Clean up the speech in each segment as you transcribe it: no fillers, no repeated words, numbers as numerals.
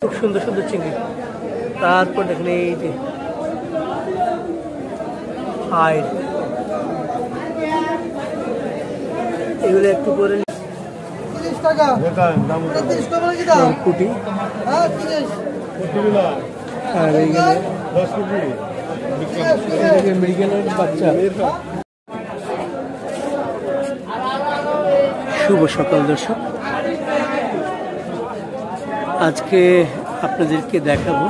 খুব সুন্দর সুন্দর চিংড়ি। তারপর দেখেন এই যে হাইড, এগুলো একটু করে কুটি আর মেডিকেলের বাচ্চা। শুভ সকাল দর্শক, আজকে আপনাদেরকে দেখাবো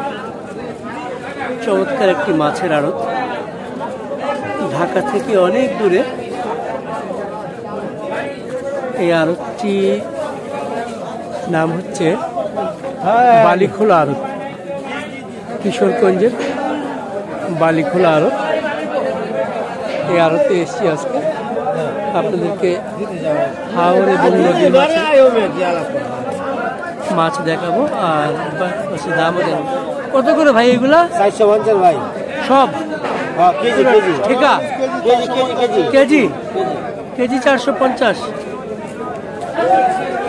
চমৎকার একটি মাছের আড়ত। ঢাকা থেকে অনেক দূরে এই আড়তটি নাম হচ্ছে বালিখোলা আড়ত, কিশোরগঞ্জের বালিখোলা আড়ত। এই আড়তে এসেছি আজকে আপনাদেরকে হাওর এবং নদীর মাছ দেখাবো আর দামও দেখাবো। কত করে ভাই এগুলা? 450 ভাই সব কেজি ঠিকা কেজি কেজি 450।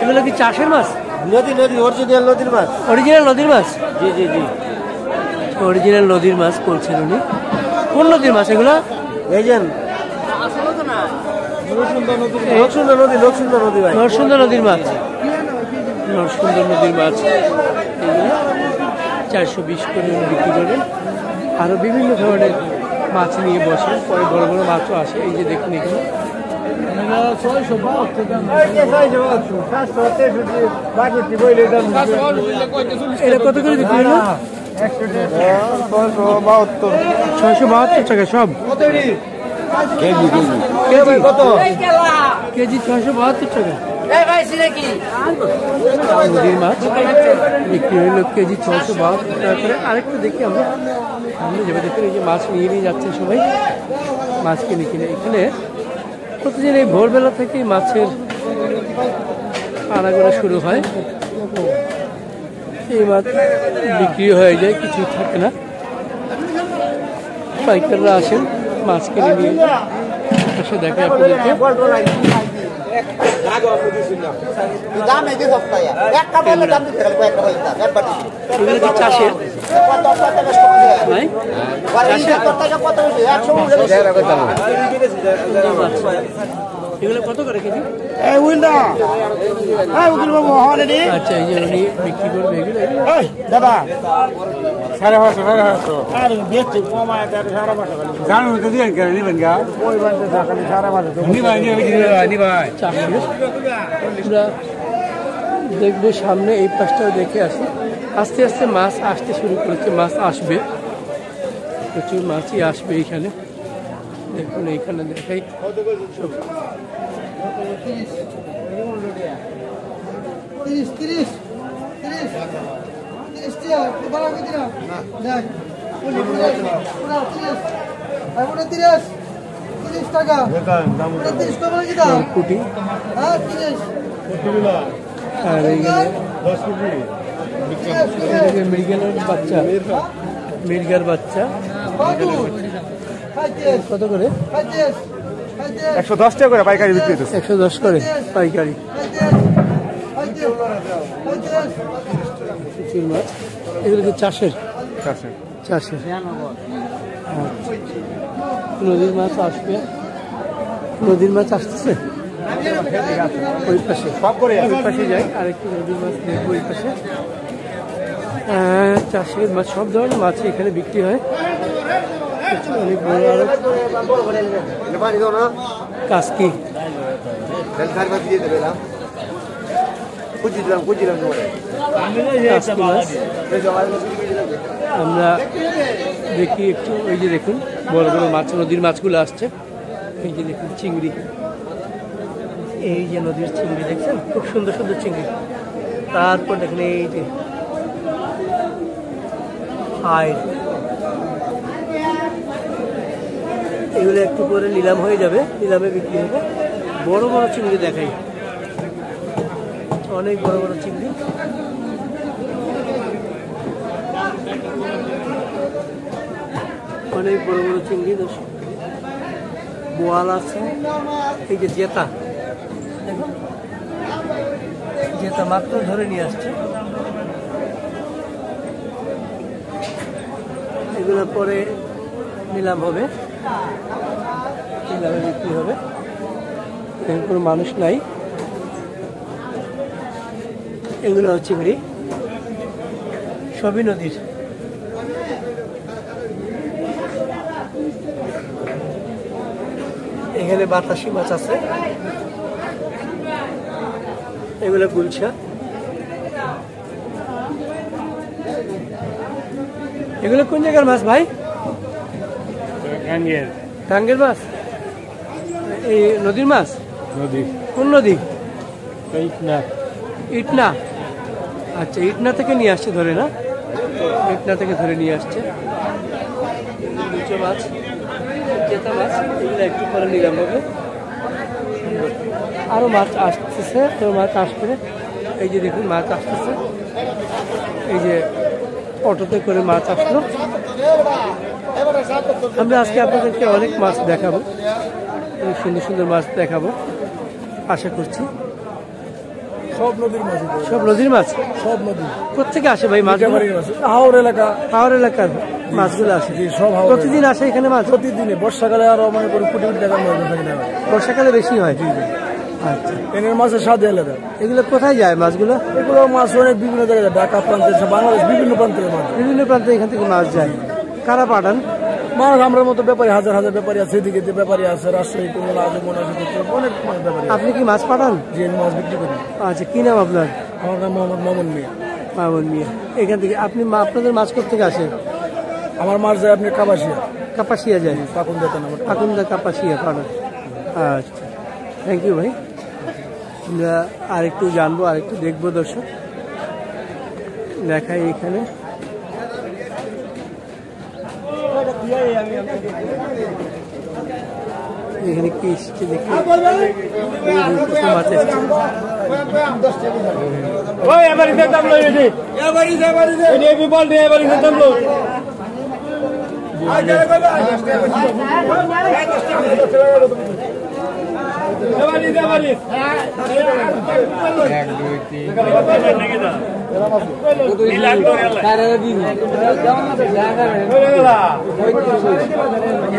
এগুলো কি চাষের মাছ? নদী অরিজিনাল নদীর মাছ। অরিজিনাল নদীর মাছ? জি জি জি, অরিজিনাল নদীর মাছ বলছেন উনি। কোন নদীর মাছ এগুলা? এই যে নরসুন্দর নদী ভাই, নরসুন্দর নদীর মাছ। নরসুন্দর নদীর মাছ এগুলো 420 করে বিক্রি করেন। আরো বিভিন্ন ধরনের মাছ নিয়ে বসেন, পরে বড় বড় মাছও আসে। এই যে দেখুন এখানে এটা কত করে বিক্রি হলো? 672 টাকা সব কেজি। কত কেজি? 672 টাকা। নদীর মাছ বিক্রি হইলো কেজি 672 টাকা করে। আরেকটু দেখি আমরা সামনে যাবে। দেখুন এই যে মাছ নিয়ে যাচ্ছে সবাই, মাছ কিনে এখানে প্রতিদিন এই ভোরবেলা থেকেই মাছের আনাগোনা শুরু হয়। এই মাছ বিক্রি হয়ে যায়, কিছুই থাকে না। পাইকাররা আসেন মাছ কিনে নিয়ে এসে দেখে আপনাদেরকে চাষের এগুলো কত করে কেজি? আচ্ছা, এই যে উনি বিক্রি করবে এগুলো দাদা 550 দেখবো সামনে। এই পাশটাও দেখে আসি। আস্তে আস্তে মাছ আসতে শুরু করেছে, মাছ আসবে, প্রচুর মাছই আসবে এইখানে। দেখুন এইখানে দেখাই কুটি আর মেডিকেলের বাচ্চা, মির্গার বাচ্চা। কত করে? 110 টাকা করে পাইকারি বিক্রি হচ্ছে। 110 করে পাইকারি। প্রচুর মাছ। এগুলো কি চাষের? চাষের। নদীর মাছ আসবে, নদীর মাছ আসতেছে ওই পাশে, ওই পাশে যাই আরেকটু নদীর মাছ দেখবো। ওই পাশে চাষের মাছ, সব ধরনের মাছ এখানে বিক্রি হয়। অনেক বড় আরো কাসকি। আমরা দেখি একটু। ওই যে দেখুন বড় বড় মাছ, নদীর মাছগুলো আসছে। এই যে দেখুন চিংড়ি, এই যে নদীর চিংড়ি দেখছেন, খুব সুন্দর সুন্দর চিংড়ি। তারপর দেখুন এই যে হাইড, এগুলো একটু করে নিলাম হয়ে যাবে, নিলামে বিক্রি হবে। বড় বড় চিংড়ি দেখাই, অনেক বড় বড় চিংড়ি। অনেক বড় বড় চিংড়ি, বোয়াল আছে। এই যে জেতা, জেতা মাত্র ধরে নিয়ে আসছে। এগুলো পরে নিলাম হবে, নিলামে বিক্রি হবে। এখানে কোনো মানুষ নাই। এগুলো চিংড়ি সবই নদীর। এখানে বাতাসি মাছ আছে, এগুলো গুলশা। এগুলো কোন জায়গার মাছ ভাই? টাঙ্গের মাছ। এই নদীর মাছ? নদী। কোন নদী? ইটনা। ইটনা। আচ্ছা, ইটনা থেকে নিয়ে আসছে ধরে না? ইটনা থেকে ধরে নিয়ে আসছে। নিচে মাছ, জেতা মাছ, এগুলো একটু পরে নিলাম হবে। আরো মাছ আসতেছে, তো মাছ আসবে। এই যে দেখুন মাছ আসতেছে, এই যে অটোতে করে মাছ আসলো। আমরা আজকে আপনাদেরকে অনেক মাছ দেখাবো, অনেক সুন্দর সুন্দর মাছ দেখাবো আশা করছি। সব নদীর মাছ। সব নদীর মাছ? সব নদী। কোথেকে আসে ভাই মাছ? হাওড় এলাকা। হাওড় এলাকার মাছগুলো আসে? সব প্রতিদিন আসে এখানে মাছ? প্রতিদিনে। বর্ষাকালে আরো মনে করি কোটি কোটি টাকার মাছ থাকে না। বর্ষাকালে বেশি হয়। আচ্ছা, এনের মাছের স্বাদ আলাদা। এগুলো কোথায় যায় মাছগুলো? এগুলো মাছ অনেক বিভিন্ন জায়গায়, ঢাকা প্রান্তে, বাংলাদেশ বিভিন্ন প্রান্তের মাছ। বিভিন্ন প্রান্তে এখান থেকে মাছ যায়। কারা পাঠান মাছ? আমরা মতো ব্যাপারী, হাজার হাজার ব্যাপারী আছে, এদিকে ব্যাপারী আছে, রাজশাহী, কুমিল্লা, অনেক ব্যাপারী। আপনি কি মাছ পাঠান? যে মাছ বিক্রি করি। আচ্ছা, কি নাম আপনার? আমার নাম মোহাম্মদ মামুন মিয়া। মামুন মিয়া। এখান থেকে আপনি আপনাদের মাছ কোথেকে আসে? আমার মাছ যায় আপনি কাপাসিয়া। কাপাসিয়া যায়? পাকুন্দা নাম। পাকুন্দা কাপাসিয়া পাঠান। আচ্ছা, থ্যাংক ইউ ভাই। আমরা আরেকটু জানবো, আরেকটু দেখবো দর্শক। দেখাই এখানে এখানে কি এসছে দেখি। মাছ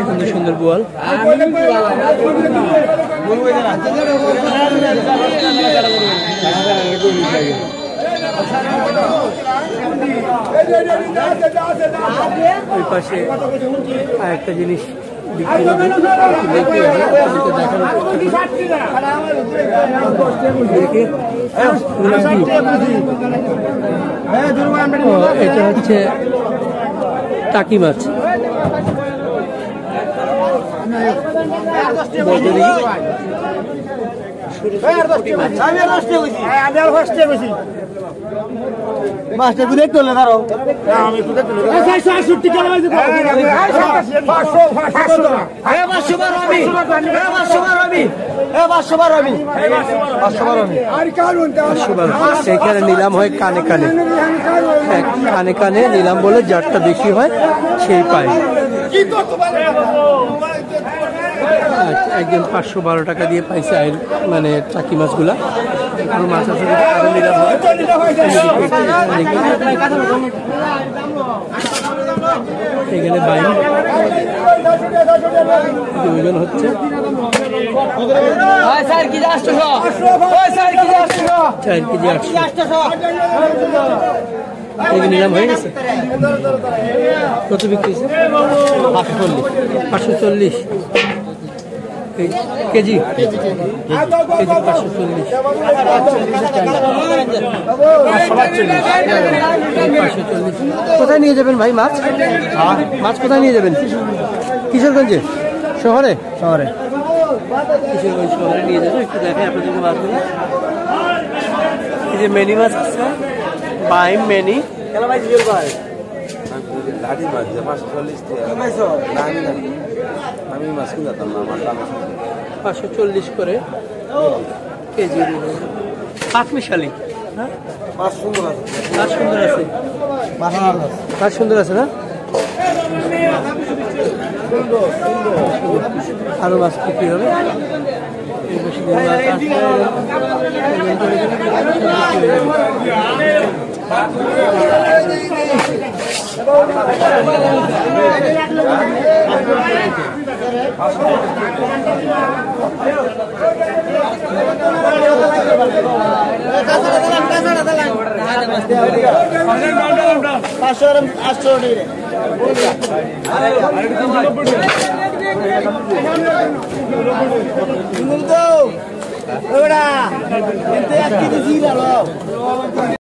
সুন্দর সুন্দর বোয়াল। ওই পাশে আরেকটা জিনিস বিক্রি হবে, এটা হচ্ছে টাকি মাছ। মাছটা একটু দেখতে হলে ধরো। সেখানে নিলাম হয় কানে কানে, কানে কানে নিলাম বলে যারটা বেশি হয় সেই পায়। একজন 512 টাকা দিয়ে পাইছে মানে টাকি মাছগুলা। আরো মাছ আছে, আরো নিলাম হয়। এখানে বাইন ওজন হচ্ছে 4 কেজি 800। নিলাম হয়ে গেছে। কত বিক্রি? 540 কেজি। 540। কোথায় নিয়ে যাবেন ভাই মাছ? মাছ কোথায় নিয়ে যাবেন? কিশোরগঞ্জে? শহরে? শহরে। কিশোরগঞ্জ শহরে নিয়ে যাবেন। একটু দেখাই আপনাদেরকে মাছগুলো। এই যে মেনি মাছ আছে, বাইম মেনি। 540 করে কেজি। পাঁচ মিশালি। মাছ সুন্দর আছে। মাছ সুন্দর আছে। মাছ সুন্দর আছে না? আরো মাছ বিক্রি হবে। 500